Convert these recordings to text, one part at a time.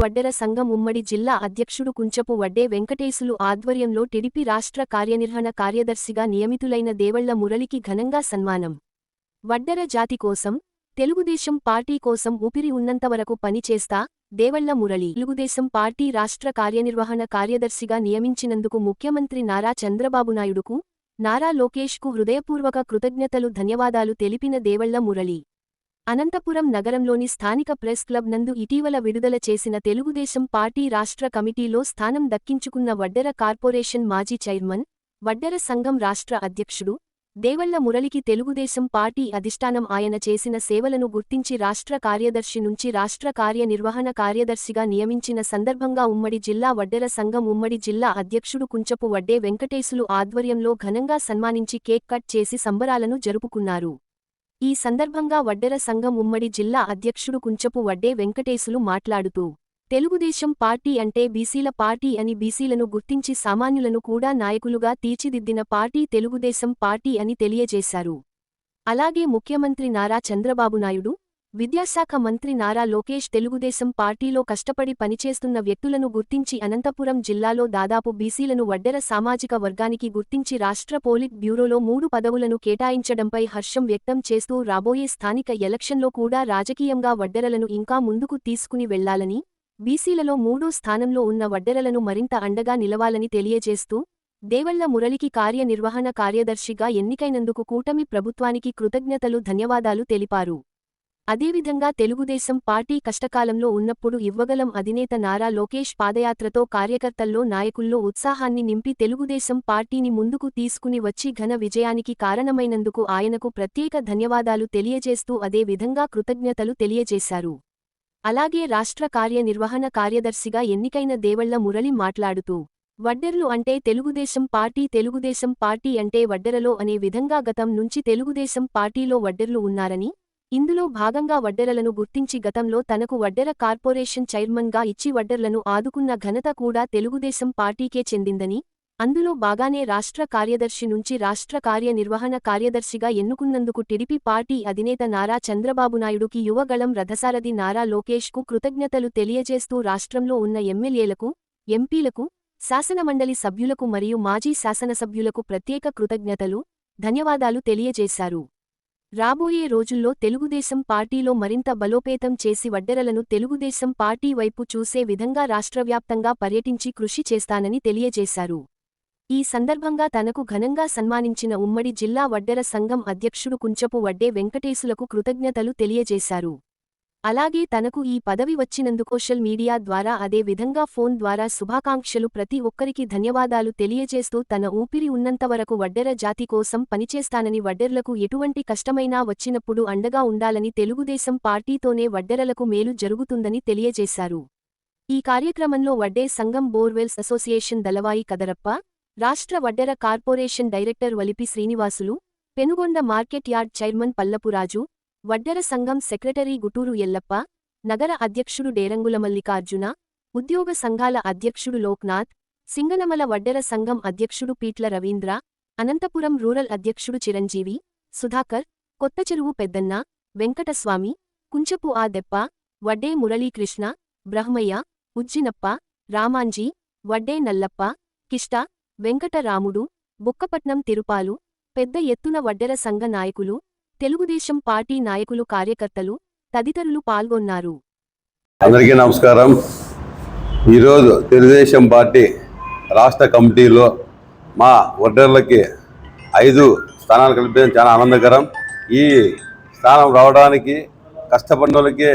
వడ్డెర సంఘం ఉమ్మడి జిల్లా అధ్యక్షుడు కుంచపు వడ్డే వెంకటేశులు ఆధ్వర్యంలో టిడిపి రాష్ట్ర కార్యనిర్వహణ కార్యదర్శిగా నియమితులైన దేవళ్ల మురళికి ఘనంగా సన్మానం. వడ్డెర జాతి కోసం, తెలుగుదేశం పార్టీ కోసం ఊపిరి ఉన్నంతవరకు పనిచేస్తా, దేవళ్ల మురళి తెలుగుదేశం పార్టీ రాష్ట్ర కార్యనిర్వహణ కార్యదర్శిగా నియమించినందుకు ముఖ్యమంత్రి నారా చంద్రబాబునాయుడుకు, నారా లోకేష్కు హృదయపూర్వక కృతజ్ఞతలు ధన్యవాదాలు తెలిపిన దేవళ్ల మురళి అనంతపురం నగరంలోని స్థానిక ప్రెస్ క్లబ్ నందు ఇటీవల విడుదల చేసిన తెలుగుదేశం పార్టీ రాష్ట్ర కమిటీలో స్థానం దక్కించుకున్న వడ్డెర కార్పొరేషన్ మాజీ చైర్మన్, వడ్డెర సంఘం రాష్ట్ర అధ్యక్షుడు, దేవళ్ల మురళికి తెలుగుదేశం పార్టీ అధిష్టానం ఆయన చేసిన సేవలను గుర్తించి రాష్ట్ర కార్యదర్శి నుంచి రాష్ట్ర కార్యనిర్వహణ కార్యదర్శిగా నియమించిన సందర్భంగా ఉమ్మడి జిల్లా వడ్డెర సంఘం ఉమ్మడి జిల్లా అధ్యక్షుడు కుంచపు వడ్డే వెంకటేశులు ఆధ్వర్యంలో ఘనంగా సన్మానించి కేక్ కట్ చేసి సంబరాలను జరుపుకున్నారు. ఈ సందర్భంగా వడ్డెర సంఘం ఉమ్మడి జిల్లా అధ్యక్షుడు కుంచపు వడ్డే వెంకటేశులు మాట్లాడుతూ, తెలుగుదేశం పార్టీ అంటే బీసీల పార్టీ అని, బీసీలను గుర్తించి సామాన్యులను కూడా నాయకులుగా తీర్చిదిద్దిన పార్టీ తెలుగుదేశం పార్టీ అని తెలియజేశారు. అలాగే ముఖ్యమంత్రి నారా చంద్రబాబునాయుడు, విద్యాశాఖ మంత్రి నారా లోకేష్ తెలుగుదేశం పార్టీలో కష్టపడి పనిచేస్తున్న వ్యక్తులను గుర్తించి అనంతపురం జిల్లాలో దాదాపు బీసీలను వడ్డెర సామాజిక వర్గానికి గుర్తించి రాష్ట్ర పోలిట్ బ్యూరోలో 3 పదవులను కేటాయించడంపై హర్షం వ్యక్తం చేస్తూ రాబోయే స్థానిక ఎలక్షన్లో కూడా రాజకీయంగా వడ్డెరలను ఇంకా ముందుకు తీసుకుని వెళ్లాలని, బీసీలలో 3వ స్థానంలో ఉన్న వడ్డెరలను మరింత అండగా నిలవాలని తెలియజేస్తూ, దేవళ్ల మురళికి కార్యనిర్వహణ కార్యదర్శిగా ఎన్నికైనందుకు కూటమి ప్రభుత్వానికి కృతజ్ఞతలు ధన్యవాదాలు తెలిపారు. అదేవిధంగా తెలుగుదేశం పార్టీ కష్టకాలంలో ఉన్నప్పుడు ఇవ్వగలం అధినేత నారా లోకేష్ పాదయాత్రతో కార్యకర్తల్లో నాయకుల్లో ఉత్సాహాన్ని నింపి తెలుగుదేశం పార్టీని ముందుకు తీసుకుని వచ్చి ఘన విజయానికి కారణమైనందుకు ఆయనకు ప్రత్యేక ధన్యవాదాలు తెలియజేస్తూ అదే విధంగా కృతజ్ఞతలు తెలియజేశారు. అలాగే రాష్ట్ర కార్యనిర్వహణ కార్యదర్శిగా ఎన్నికైన దేవళ్ల మురళి మాట్లాడుతూ, వడ్డెర్లు అంటే తెలుగుదేశం పార్టీ అంటే వడ్డెరలో అనే విధంగా గతం నుంచి తెలుగుదేశం పార్టీలో వడ్డెర్లు ఉన్నారని, ఇందులో భాగంగా వడ్డెరలను గుర్తించి గతంలో తనకు వడ్డెర కార్పొరేషన్ చైర్మన్గా ఇచ్చి వడ్డెర్లను ఆదుకున్న ఘనత కూడా తెలుగుదేశం పార్టీకే చెందిందని, అందులో బాగానే రాష్ట్ర కార్యదర్శి నుంచి రాష్ట్ర కార్యనిర్వహణ కార్యదర్శిగా ఎన్నుకున్నందుకు టిడిపి పార్టీ అధినేత నారా చంద్రబాబునాయుడుకి యువగళం రథసారథి నారా లోకేష్కు కృతజ్ఞతలు తెలియజేస్తూ రాష్ట్రంలో ఉన్న ఎమ్మెల్యేలకు, ఎంపీలకు, శాసనమండలి సభ్యులకు మరియు మాజీ శాసనసభ్యులకు ప్రత్యేక కృతజ్ఞతలు, ధన్యవాదాలు తెలియజేశారు. రాబోయే రోజుల్లో తెలుగుదేశం పార్టీలో మరింత బలోపేతం చేసి వడ్డెరలను తెలుగుదేశం పార్టీ వైపు చూసే విధంగా రాష్ట్రవ్యాప్తంగా పర్యటించి కృషి చేస్తానని తెలియజేశారు. ఈ సందర్భంగా తనకు ఘనంగా సన్మానించిన ఉమ్మడి జిల్లా వడ్డెర సంఘం అధ్యక్షుడు కుంచపు వడ్డే వెంకటేశులకు కృతజ్ఞతలు తెలియజేశారు. అలాగే తనకు ఈ పదవి వచ్చినందుకు సోషల్ మీడియా ద్వారా అదే విధంగా ఫోన్ ద్వారా శుభాకాంక్షలు ప్రతి ఒక్కరికి ధన్యవాదాలు తెలియజేస్తూ తన ఊపిరి ఉన్నంతవరకు వడ్డెర జాతి కోసం పనిచేస్తానని, వడ్డెర్లకు ఎటువంటి కష్టమైనా వచ్చినప్పుడు అండగా ఉండాలని, తెలుగుదేశం పార్టీతోనే వడ్డెరలకు మేలు జరుగుతుందని తెలియజేశారు. ఈ కార్యక్రమంలో వడ్డే సంఘం బోర్వెల్స్ అసోసియేషన్ దళవాయి కదరప్ప, రాష్ట్ర Vaddera corporation director Valipi Srinivasulu, Penugonda market yard chairman Pallapuraju, Vaddera సంఘం సెక్రటరీ గుటూరు ఎల్లప్ప, నగర అధ్యక్షుడు డేరంగుల మల్లికార్జున, ఉద్యోగ సంఘాల అధ్యక్షుడు లోక్నాథ్, సింగనమల వడ్డెర సంఘం అధ్యక్షుడు పీట్ల రవీంద్ర, అనంతపురం రూరల్ అధ్యక్షుడు చిరంజీవి, సుధాకర్, కొత్తచెరువు పెద్దన్న, వెంకటస్వామి, కుంచపు ఆదెప్ప, వడ్డే మురళీకృష్ణ, బ్రహ్మయ్య, ఉజ్జినప్ప, రామాంజీ, వడ్డే నల్లప్ప, కిష్ట, వెంకటరాముడు, బుక్కపట్నం తిరుపాలు, పెద్ద ఎత్తున వడ్డెర సంఘ నాయకులు, తెలుగుదేశం పార్టీ నాయకులు, కార్యకర్తలు తదితరులు పాల్గొన్నారు. అందరికీ నమస్కారం. ఈరోజు తెలుగుదేశం పార్టీ రాష్ట్ర కమిటీలో మా వడ్డెర్లకి 5 స్థానాలు కల్పించడం చాలా ఆనందకరం. ఈ స్థానం రావడానికి కష్టపడిన వాళ్ళకి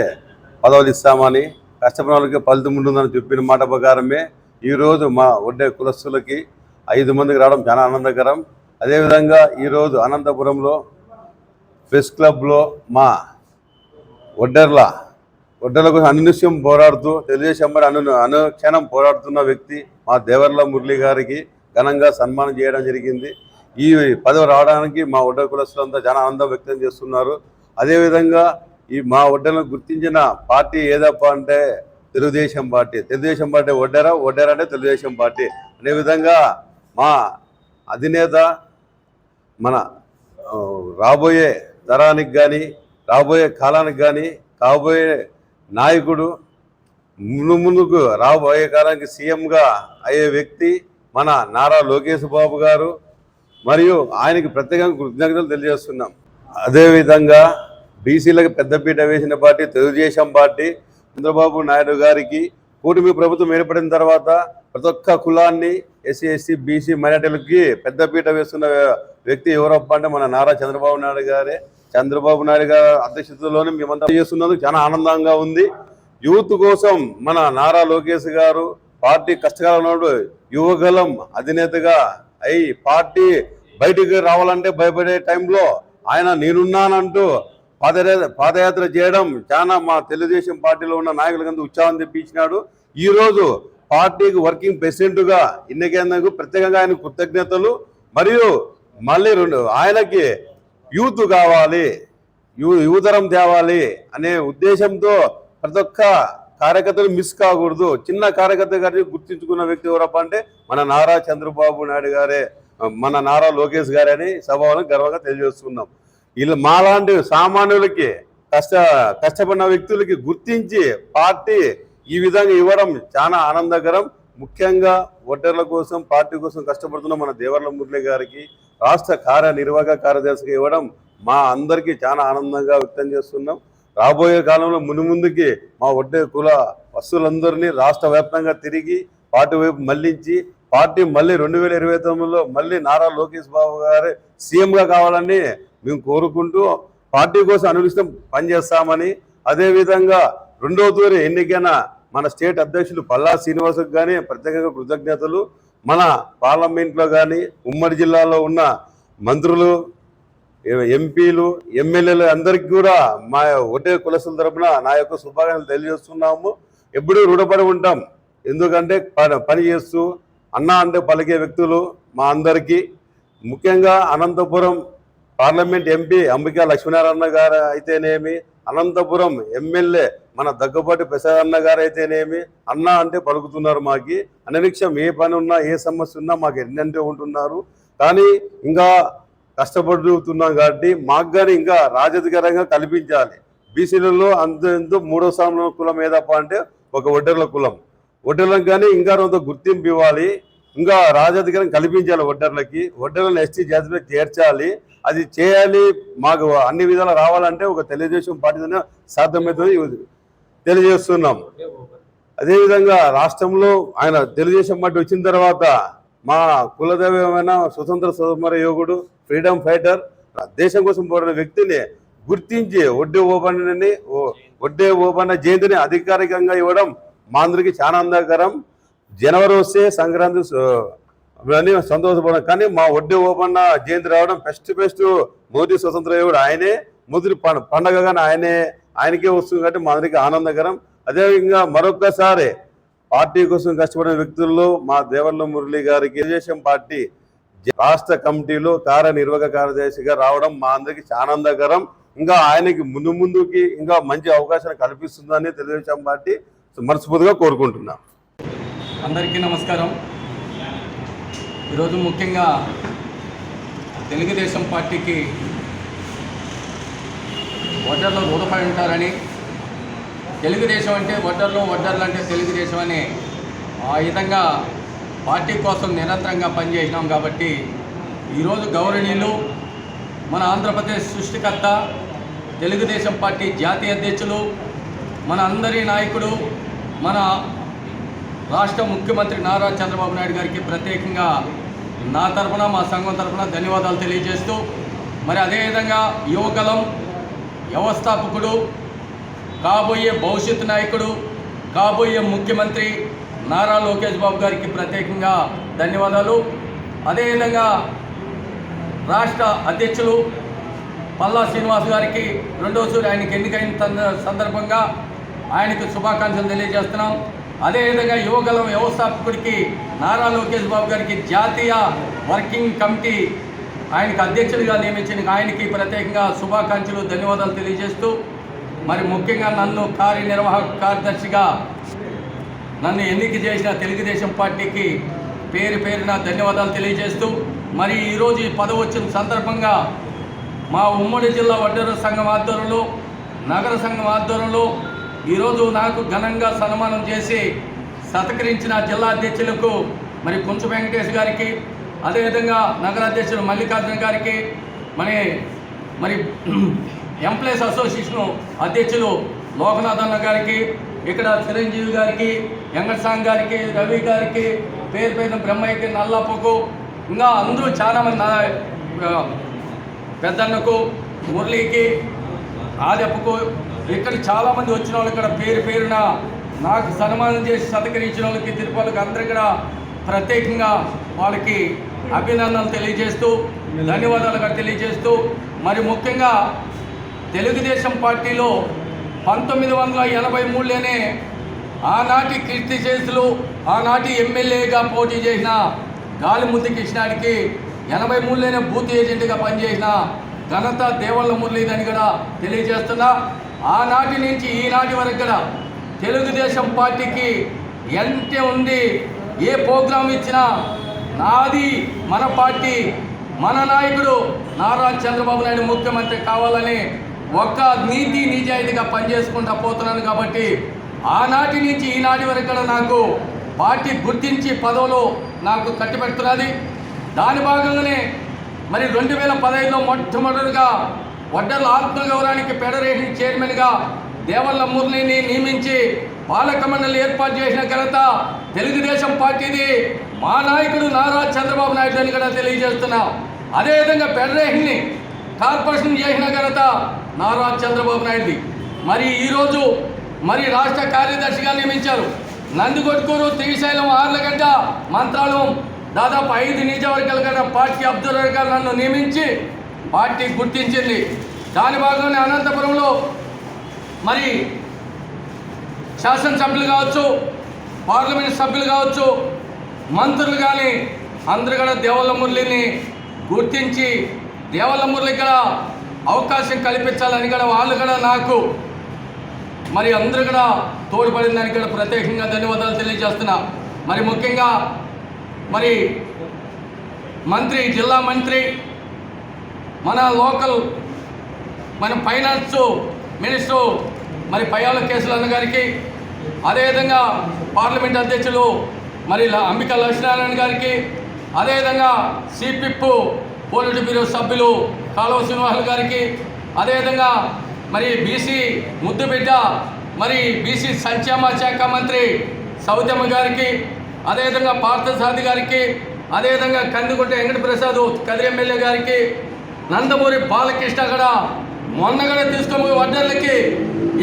పదవులు ఇస్తామని, కష్టపడిన వాళ్ళకి ఫలితం ఉంటుందని చెప్పిన మాట ప్రకారమే ఈరోజు మా వడ్డే కులస్తులకి 5 మందికి రావడం చాలా ఆనందకరం. అదేవిధంగా ఈరోజు అనంతపురంలో ప్రెస్ క్లబ్లో మా వడ్డెర్ల కోసం అనునిత్యం పోరాడుతూ తెలుగుదేశం అనుక్షణం పోరాడుతున్న వ్యక్తి మా దేవర్ల మురళి గారికి ఘనంగా సన్మానం చేయడం జరిగింది. ఈ పదవి రావడానికి మా వడ్డెర కులస్తులంతా చాలా ఆనందం వ్యక్తం చేస్తున్నారు. అదేవిధంగా ఈ మా వడ్డెర్లను గుర్తించిన పార్టీ ఏదప్ప అంటే తెలుగుదేశం పార్టీ. తెలుగుదేశం పార్టీ వడ్డెర అంటే తెలుగుదేశం పార్టీ అనే విధంగా మా అధినేత మన రాబోయే తరానికి కానీ, రాబోయే కాలానికి కానీ కాబోయే నాయకుడు ముందుకు రాబోయే కాలానికి సీఎంగా అయ్యే వ్యక్తి మన నారా లోకేష్ బాబు గారు. మరియు ఆయనకి ప్రత్యేకంగా కృతజ్ఞతలు తెలియజేస్తున్నాం. అదేవిధంగా బీసీలకు పెద్దపీట వేసిన పార్టీ తెలుగుదేశం పార్టీ. చంద్రబాబు నాయుడు గారికి కూటమి ప్రభుత్వం ఏర్పడిన తర్వాత ప్రతి ఒక్క కులాన్ని ఎస్సీ ఎస్టీ బీసీ మైనార్టీలకి పెద్దపీట వేస్తున్న వ్యక్తి ఎవరప్ప అంటే మన నారా చంద్రబాబు నాయుడు గారే. చంద్రబాబు నాయుడు గారి అధ్యక్షతలోనే మేమంతా చేస్తున్నందుకు చాలా ఆనందంగా ఉంది. యూత్ కోసం మన నారా లోకేష్ గారు పార్టీ కష్టకాలంలో యువగలం అధినేతగా అయి పార్టీ బయటికి రావాలంటే భయపడే టైంలో ఆయన నేనున్నానంటూ పాదయాత్ర చేయడం చాలా మా తెలుగుదేశం పార్టీలో ఉన్న నాయకులకంతా ఉత్సాహం తెప్పించినాడు. ఈరోజు పార్టీకి వర్కింగ్ ప్రెసిడెంట్గా ఎన్నికైనందుకు ప్రత్యేకంగా ఆయన కృతజ్ఞతలు. మరియు మళ్ళీ ఆయనకి యూత్ కావాలి, యువతరం తేవాలి అనే ఉద్దేశంతో ప్రతి ఒక్క కార్యకర్తలు మిస్ కాకూడదు. చిన్న కార్యకర్త గారిని గుర్తించుకున్న వ్యక్తి ఎవరప్ప అంటే మన నారా చంద్రబాబు నాయుడు గారే, మన నారా లోకేష్ గారే అని సభలో గర్వంగా తెలియజేస్తున్నాం. వీళ్ళు మాలాంటి సామాన్యులకి కష్టపడిన వ్యక్తులకి గుర్తించి పార్టీ ఈ విధంగా ఇవ్వడం చాలా ఆనందకరం. ముఖ్యంగా ఓటర్ల కోసం పార్టీ కోసం కష్టపడుతున్న మన దేవర్ల మురళి గారికి రాష్ట్ర కార్యనిర్వాహక కార్యదర్శిగా ఇవ్వడం మా అందరికీ చాలా ఆనందంగా వ్యక్తం చేస్తున్నాం. రాబోయే కాలంలో ముందుకి మా ఒడ్డే కుల వస్తువులందరినీ రాష్ట్ర వ్యాప్తంగా తిరిగి పార్టీ వైపు మళ్లించి పార్టీ మళ్ళీ 2029లో మళ్ళీ నారా లోకేష్ బాబు గారు సీఎంగా కావాలని మేము కోరుకుంటూ పార్టీ కోసం అనునిష్టం పనిచేస్తామని, అదేవిధంగా రెండవ తూరి ఎన్నికైన మన స్టేట్ అధ్యక్షులు పల్లా శ్రీనివాసుకు కానీ ప్రత్యేకంగా కృతజ్ఞతలు. మన పార్లమెంట్లో కానీ ఉమ్మడి జిల్లాలో ఉన్న మంత్రులు, ఎంపీలు, ఎమ్మెల్యేలు అందరికీ కూడా మా ఒకటే కులస్తుల తరపున నా యొక్క శుభాకాంక్షలు తెలియజేస్తున్నాము. ఎప్పుడూ రుణపడి ఉంటాం. ఎందుకంటే పని చేస్తూ అన్న అంటే పలికే వ్యక్తులు మా అందరికీ. ముఖ్యంగా అనంతపురం పార్లమెంట్ ఎంపీ అంబికా లక్ష్మీనారాయణ గారు అయితేనేమి, అనంతపురం ఎమ్మెల్యే మన దగ్గుబాటి ప్రసాద్ అన్న గారు అయితేనేమి అన్న అంటే పలుకుతున్నారు. మాకి అననిక్షం ఏ పని ఉన్నా ఏ సమస్య ఉన్నా మాకు ఎన్నంటే ఉంటున్నారు. కానీ ఇంకా కష్టపడుతున్నాం కాబట్టి మాకు కానీ ఇంకా రాజధికారంగా కల్పించాలి. బీసీలలో ఎంతో 3వ స్థానంలో కులం ఏదప్ప అంటే ఒక ఒడ్డర్ల కులం. ఒడ్డర్లకు కానీ ఇంకా కొంత గుర్తింపు ఇవ్వాలి, ఇంకా రాజాధికారం కల్పించాలి. ఒడ్డర్లను ఎస్టీ జాతిలో చేర్చాలి. అది చేయాలి. మాకు అన్ని విధాలు రావాలంటే ఒక తెలుగుదేశం పార్టీతోనే సాధ్యమవుతుంది తెలియజేస్తున్నాం. అదేవిధంగా రాష్ట్రంలో ఆయన తెలుగుదేశం పార్టీ వచ్చిన తర్వాత మా కులదైవమైన స్వతంత్ర సమర యోగుడు, ఫ్రీడమ్ ఫైటర్, దేశం కోసం పోరాడిన వ్యక్తిని గుర్తించి ఒడ్డే ఓబన్న జయంతిని అధికారికంగా ఇవ్వడం మా అందరికీ చాలా ఆనందకరం. జనవరి వస్తే సంక్రాంతి అని సంతోషపడడం, కానీ మా ఒడ్డే ఓబన్న జయంతి రావడం బెస్ట్ మొదటి స్వతంత్ర యోగుడు ఆయనే, మొదటి పండగ కానీ ఆయనకే వస్తుంది కాబట్టి మా అందరికీ ఆనందకరం. అదేవిధంగా మరొక్కసారి పార్టీ కోసం కష్టపడిన వ్యక్తుల్లో మా దేవర్ల మురళి గారికి తెలుగుదేశం పార్టీ రాష్ట్ర కమిటీలో కార్యనిర్వాహక కార్యదర్శిగా రావడం మా అందరికీ చాలా ఆనందకరం. ఇంకా ఆయనకి ముందుకి ఇంకా మంచి అవకాశాలు కల్పిస్తుందని తెలుగుదేశం పార్టీ మనస్ఫూర్తిగా కోరుకుంటున్నాం. అందరికీ నమస్కారం. ఈరోజు ముఖ్యంగా తెలుగుదేశం పార్టీకి ఓటర్లు రుణపడి ఉంటారని, తెలుగుదేశం అంటే ఓటర్లు అంటే తెలుగుదేశం అని ఆ విధంగా పార్టీ కోసం నిరంతరంగా పనిచేసినాం. కాబట్టి ఈరోజు గౌరవనీయులు మన ఆంధ్రప్రదేశ్ సృష్టికర్త, తెలుగుదేశం పార్టీ జాతీయ అధ్యక్షులు, మన అందరి నాయకుడు, మన రాష్ట్ర ముఖ్యమంత్రి నారా చంద్రబాబు నాయుడు గారికి ప్రత్యేకంగా నా తరఫున మా సంఘం తరఫున ధన్యవాదాలు తెలియజేస్తూ, మరి అదేవిధంగా యువగలం వ్యవస్థాపకుడు, కాబోయే భవిష్యత్తు నాయకుడు, కాబోయే ముఖ్యమంత్రి నారా లోకేష్ బాబు గారికి ప్రత్యేకంగా ధన్యవాదాలు. అదేవిధంగా రాష్ట్ర అధ్యక్షులు పల్లా శ్రీనివాస్ గారికి రెండోసారి ఆయనకి ఎన్నికైన సందర్భంగా ఆయనకు శుభాకాంక్షలు తెలియజేస్తున్నాం. అదేవిధంగా యువగలం వ్యవస్థాపకుడికి నారా లోకేష్ బాబు గారికి జాతీయ వర్కింగ్ కమిటీ ఆయనకు అధ్యక్షుడిగా నియమించిన ఆయనకి ప్రత్యేకంగా శుభాకాంక్షలు ధన్యవాదాలు తెలియజేస్తూ, మరి ముఖ్యంగా నన్ను కార్యనిర్వాహక కార్యదర్శిగా నన్ను ఎన్నిక చేసిన తెలుగుదేశం పార్టీకి పేరున ధన్యవాదాలు తెలియజేస్తూ, మరి ఈరోజు ఈ పదవి వచ్చిన సందర్భంగా మా ఉమ్మడి జిల్లా వడ్డెర సంఘం ఆధ్వర్యంలో, నగర సంఘం ఆధ్వర్యంలో ఈరోజు నాకు ఘనంగా సన్మానం చేసి సత్కరించిన జిల్లా అధ్యక్షులకు మరి కుంచు వెంకటేష్ గారికి, అదేవిధంగా నగర అధ్యక్షులు మల్లికార్జున గారికి, మరి ఎంప్లాయీస్ అసోసియేషన్ అధ్యక్షులు లోకనాథన్న గారికి, ఇక్కడ చిరంజీవి గారికి, వెంకటస్వామి గారికి, రవి గారికి, పేరు బ్రహ్మయ్యకి, నల్లప్పకు, ఇంకా అందరూ చాలామంది, పెద్దన్నకు, మురళికి, ఆదెప్పకు, ఇక్కడ చాలామంది వచ్చిన వాళ్ళు ఇక్కడ పేరున నాకు సన్మానం చేసి సత్కరించిన వాళ్ళకి, తిరుపతికి అందరూ ఇక్కడ ప్రత్యేకంగా వాళ్ళకి అభినందనలు తెలియజేస్తూ, ధన్యవాదాలుగా తెలియజేస్తూ, మరి ముఖ్యంగా తెలుగుదేశం పార్టీలో 1983లోనే ఆనాటి కీర్తిశేషులు, ఆనాటి ఎమ్మెల్యేగా పోటీ చేసిన గాలిముద్ది కృష్ణాడికి 83లోనే బూత్ ఏజెంట్గా పనిచేసిన ఘనత దేవళ్ళ మురళీదని కూడా తెలియజేస్తున్నా. ఆనాటి నుంచి ఈనాటి వరకు కూడా తెలుగుదేశం పార్టీకి ఎంత ఉంది, ఏ ప్రోగ్రాం ఇచ్చినా నాది మన పార్టీ, మన నాయకుడు నారా చంద్రబాబు నాయుడు ముఖ్యమంత్రి కావాలని ఒక్క నీతి నిజాయితీగా పనిచేసుకుంటూ పోతున్నాను. కాబట్టి ఆనాటి నుంచి ఈనాటి వరకు కూడా నాకు పార్టీ గుర్తించి పదవులు నాకు కట్టిపెడుతున్నది. దాని భాగంగానే మరి 2015లో మొట్టమొదటిగా వడ్డర్ల ఆత్మగౌరవానికి ఫెడరేషన్ చైర్మన్గా దేవళ్ళ మురళిని నియమించి పాలక మండలి ఏర్పాటు చేసిన ఘనత తెలుగుదేశం పార్టీది, మా నాయకుడు నారా చంద్రబాబు నాయుడు అని కూడా తెలియజేస్తున్నాం. అదేవిధంగా ఫెడరేషన్ని కార్పొరేషన్ చేసిన ఘనత నారా చంద్రబాబు నాయుడుది. మరి ఈరోజు మరి రాష్ట్ర కార్యదర్శిగా నియమించారు. నందికొట్కూరు, శ్రీశైలం, ఆర్లగడ్డ, మంత్రాలయం దాదాపు 5 నియోజకవర్గాల కన్నా పార్టీ అబ్జర్వర్గా నన్ను నియమించి పార్టీ గుర్తించింది. దాని భాగంగా అనంతపురంలో మరి శాసనసభ్యులు కావచ్చు, పార్లమెంట్ సభ్యులు కావచ్చు, మంత్రులు కానీ అందరూ కూడా దేవళ్ళ మురళిని గుర్తించి దేవళ్ళ మురళికి కూడా అవకాశం కల్పించాలని కూడా వాళ్ళు కూడా నాకు మరి అందరూ కూడా తోడ్పడిన దానికి కూడా ప్రత్యేకంగా ధన్యవాదాలు తెలియజేస్తున్నా. మరి ముఖ్యంగా మరి మంత్రి, జిల్లా మంత్రి, మన లోకల్ మన ఫైనాన్స్ మినిస్టర్ మరి పయ్యాల కేసులన్న గారికి, అదేవిధంగా పార్లమెంట్ అధ్యక్షులు మరి అంబికా లక్ష్మీనారాయణ గారికి, అదేవిధంగా సిపిప్ పోలిట్ బ్యూరో సభ్యులు కాలువ శ్రీనివాసులు గారికి, అదేవిధంగా మరి బీసీ ముద్దుబిడ్డ మరి బీసీ సంక్షేమ శాఖ మంత్రి సౌతమ్మ గారికి, అదేవిధంగా పార్థసారథి గారికి, అదేవిధంగా కందుకుంట వెంకటప్రసాద్ కదిరి ఎమ్మెల్యే గారికి, నందమూరి బాలకృష్ణ కూడా మొన్న కూడా తీసుకొని వడ్డర్లకి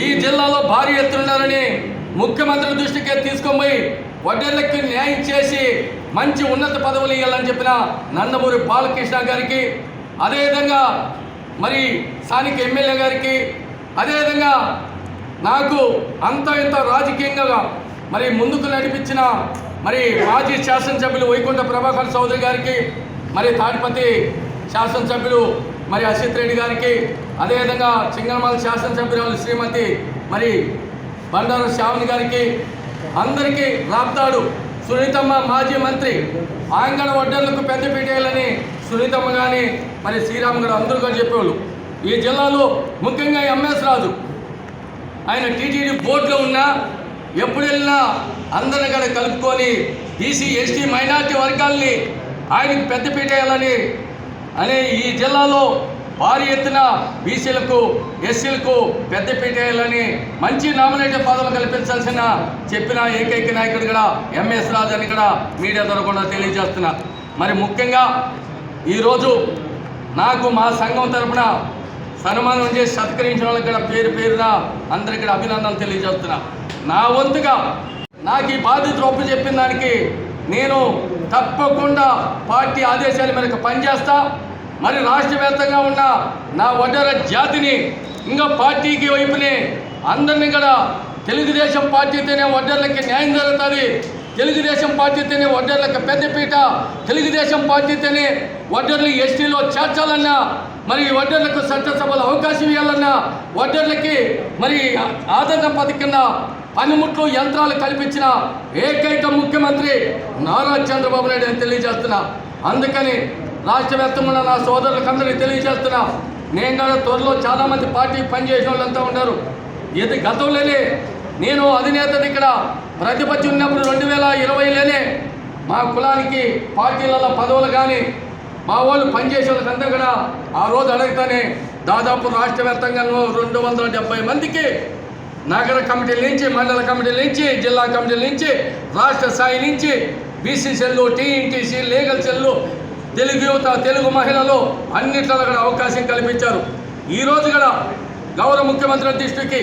ఈ జిల్లాలో భారీ ఎత్తున్నారని ముఖ్యమంత్రి దృష్టికి తీసుకొని వడ్డర్లకి న్యాయం చేసి మంచి ఉన్నత పదవులు ఇవ్వాలని చెప్పిన నందమూరి బాలకృష్ణ గారికి, అదేవిధంగా మరి స్థానిక ఎమ్మెల్యే గారికి, అదేవిధంగా నాకు అంత ఇంత రాజకీయంగా మరి ముందుకు నడిపించిన మరి మాజీ శాసనసభ్యులు వైకుంఠ ప్రభాకర్ చౌదరి గారికి, మరి తాడిపత్రి శాసనసభ్యులు మరి అసిత్ రెడ్డి గారికి, అదేవిధంగా చింగనమాల శాసనసభ్యురాలు శ్రీమతి మరి బండారు శ్యావణి గారికి, అందరికీ రాప్తాడు సునీతమ్మ మాజీ మంత్రి, ఆంగణ వడ్డర్లకు పెద్దపీట వేయాలని సునీతమ్మ కానీ మరి శ్రీరామ్ గారు అందరూ కూడా చెప్పేవాళ్ళు. ఈ జిల్లాలో ముఖ్యంగా ఎంఎస్ రాజు ఆయన టీటీడీ బోర్డులో ఉన్నా ఎప్పుడు వెళ్ళినా అందరిని కూడా కలుపుకొని బీసీ, ఎస్టీ, మైనార్టీ వర్గాల్ని ఆయనకి పెద్దపీట వేయాలని అనే ఈ జిల్లాలో భారీ ఎత్తున బీసీలకు, ఎస్సీలకు పెద్దపీట వేయాలని మంచి నామినేటెడ్ పదవులు కల్పించాల్సిన చెప్పిన ఏకైక నాయకుడు కూడా ఎంఎస్ రాజు అని కూడా మీడియా ద్వారా కూడా తెలియజేస్తున్నా. మరి ముఖ్యంగా ఈరోజు నాకు మా సంఘం తరఫున సన్మానం చేసి సత్కరించిన వాళ్ళకి కూడా పేరున అందరికీ కూడా అభినందనలు తెలియజేస్తున్నా. నా వంతుగా నాకు ఈ బాధ్యత ఒప్పు చెప్పిన దానికి నేను తప్పకుండా పార్టీ ఆదేశాల మేరకు పనిచేస్తా. మరి రాష్ట్ర వ్యాప్తంగా ఉన్న నా వడ్డర జాతిని ఇంకా పార్టీకి వైపునే అందరినీ కూడా తెలుగుదేశం పార్టీతోనే వడ్డర్లకి న్యాయం జరుగుతుంది, తెలుగుదేశం పార్టీతోనే వడ్డర్లకు పెద్దపీట, తెలుగుదేశం పార్టీతోనే వడ్డర్లు ఎస్టీలో చేర్చాలన్నా, మరి వడ్డర్లకు చట్టసభలో అవకాశం ఇవ్వాలన్నా, వడ్డర్లకి మరి ఆదరణ పథకం పనిముట్లు యంత్రాలు కల్పించిన ఏకైక ముఖ్యమంత్రి నారా చంద్రబాబు నాయుడు అని తెలియజేస్తున్నా. అందుకని రాష్ట్ర వ్యాప్తంగా నా సోదరులకు అందరికీ తెలియజేస్తున్నా, నేను కూడా త్వరలో చాలామంది పార్టీ పనిచేసిన వాళ్ళంతా ఉన్నారు. ఇది గతంలోనే నేను అధినేతది ఇక్కడ ప్రతిపత్తి ఉన్నప్పుడు 2020లోనే మా కులానికి పార్టీలలో పదవులు కానీ మా వాళ్ళు పనిచేసే వాళ్ళకంతా కూడా ఆ రోజు అడగతానే దాదాపు రాష్ట్ర వ్యాప్తంగా 270 మందికి నగర కమిటీల నుంచి, మండల కమిటీల నుంచి, జిల్లా కమిటీల నుంచి, రాష్ట్ర స్థాయి నుంచి BC cell, TNTC, legal cell, Telugu యువత, తెలుగు మహిళలు అన్నిట్లో కూడా అవకాశం కల్పించారు. ఈరోజు కూడా గౌరవ ముఖ్యమంత్రి దృష్టికి,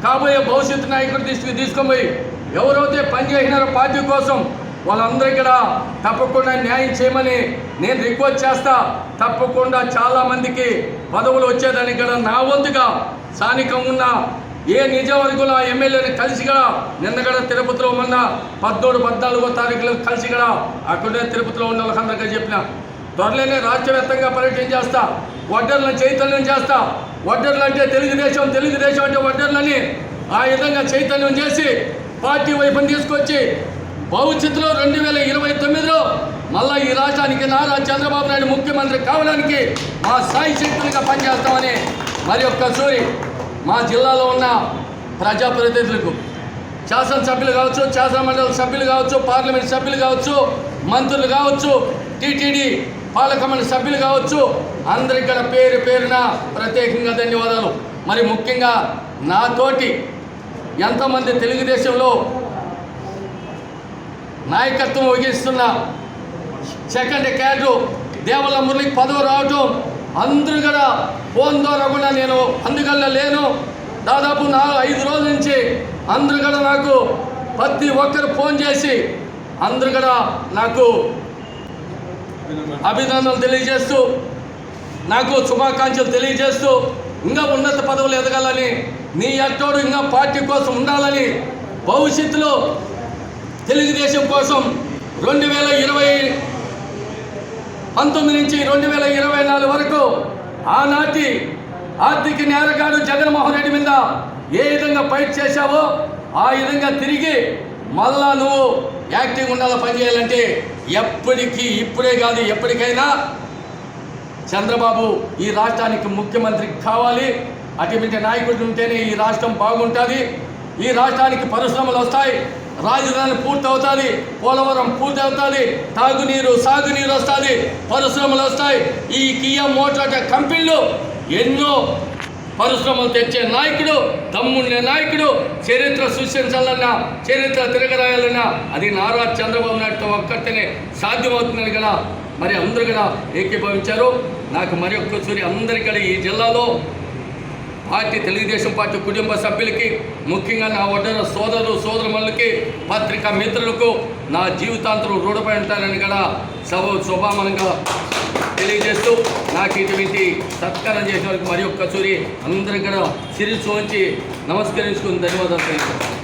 కాబోయే భవిష్యత్తు నాయకుడి దృష్టికి తీసుకొని పోయి ఎవరైతే పనిచేసినారో పార్టీ కోసం వాళ్ళందరికీ కూడా తప్పకుండా న్యాయం చేయమని నేను రిక్వెస్ట్ చేస్తా. తప్పకుండా చాలామందికి పదవులు వచ్చేదానికి కూడా నా వంతుగా స్థానికంగా ఉన్న ఏ నియోజకవర్గంలో ఎమ్మెల్యేని కలిసి కూడా నిన్న కూడా తిరుపతిలో మొన్న 13, 14వ తారీఖులో కలిసి కూడా అక్కడే తిరుపతిలో ఉన్న వాళ్ళకందరికీ చెప్పిన త్వరలోనే రాష్ట్ర వ్యాప్తంగా పర్యటన చేస్తా. వడ్డర్లను చైతన్యం చేస్తా. వడ్డర్లు అంటే తెలుగుదేశం, తెలుగుదేశం అంటే వడ్డర్లని ఆ విధంగా చైతన్యం చేసి పార్టీ వైపుని తీసుకొచ్చి భవిష్యత్తులో 2029లో మళ్ళా ఈ రాష్ట్రానికి నారా చంద్రబాబు నాయుడు ముఖ్యమంత్రి కావడానికి మా సాయి శక్తులుగా పనిచేస్తామని మరి ఒక్కసారి మా జిల్లాలో ఉన్న ప్రజాప్రతినిధులకు, శాసనసభ్యులు కావచ్చు, శాసనమండలి సభ్యులు కావచ్చు, పార్లమెంట్ సభ్యులు కావచ్చు, మంత్రులు కావచ్చు, టీటీడీ పాలక మండలి సభ్యులు కావచ్చు, అందరికీ కూడా పేరు పేరున ప్రత్యేకంగా ధన్యవాదాలు. మరి ముఖ్యంగా నాతోటి ఎంతోమంది తెలుగుదేశంలో నాయకత్వం వహిస్తున్న సెకండ్ క్యాడరు దేవల్ల మురళికి పదవి రావటం, అందరూ కూడా ఫోన్ ద్వారా కూడా నేను అందుకల్లా లేను. దాదాపు 4-5 రోజుల నుంచి అందరూ కూడా నాకు ప్రతి ఒక్కరు ఫోన్ చేసి అందరూ కూడా నాకు అభినందనలు తెలియజేస్తూ, నాకు శుభాకాంక్షలు తెలియజేస్తూ, ఇంకా ఉన్నత పదవులు ఎదగాలని, నీ అట్టోడు ఇంకా పార్టీ కోసం ఉండాలని, భవిష్యత్తులో తెలుగుదేశం కోసం 2019 నుంచి 2024 వరకు ఆనాటి ఆర్థిక నేరగాడు జగన్మోహన్ రెడ్డి మీద ఏ విధంగా ఫైట్ చేశావో ఆ విధంగా తిరిగి మళ్ళా నువ్వు యాక్టివ్ ఉండాలి, పనిచేయాలంటే ఎప్పటికీ, ఇప్పుడే కాదు ఎప్పటికైనా చంద్రబాబు ఈ రాష్ట్రానికి ముఖ్యమంత్రి కావాలి. అటువంటి నాయకుడు ఉంటేనే ఈ రాష్ట్రం బాగుంటుంది. ఈ రాష్ట్రానికి పరిశ్రమలు వస్తాయి, రాజధాని పూర్తి అవుతుంది, పోలవరం పూర్తి అవుతుంది, తాగునీరు, సాగునీరు వస్తుంది, పరిశ్రమలు వస్తాయి. ఈ కియా మోటార్ కంపెనీలు ఎన్నో పరిశ్రమలు తెచ్చే నాయకుడు, తమ్ముడినే నాయకుడు, చరిత్ర సృష్టించాలన్నా, చరిత్ర తిరగరాయాలన్నా అది నారా చంద్రబాబు నాయుడుతో ఒక్కరితేనే సాధ్యమవుతుందని కదా మరి అందరూ కూడా ఏకీభవించారు. నాకు మరి ఒక్కసారి అందరికీ ఈ జిల్లాలో పార్టీ, తెలుగుదేశం పార్టీ కుటుంబ సభ్యులకి, ముఖ్యంగా నా వడ్డర సోదరులు సోదరుమణులకి, పత్రికా మిత్రులకు నా జీవితాంతరం రుణపడి ఉంటానని కూడా శుభామనంగా తెలియజేస్తూ నాకు ఇటువంటి సత్కారం చేసిన వారికి మరి ఒక్కసారి అందరికీ కూడా శిరస్సు వంచి నమస్కరించుకుని ధన్యవాదాలు తెలుపుతాను.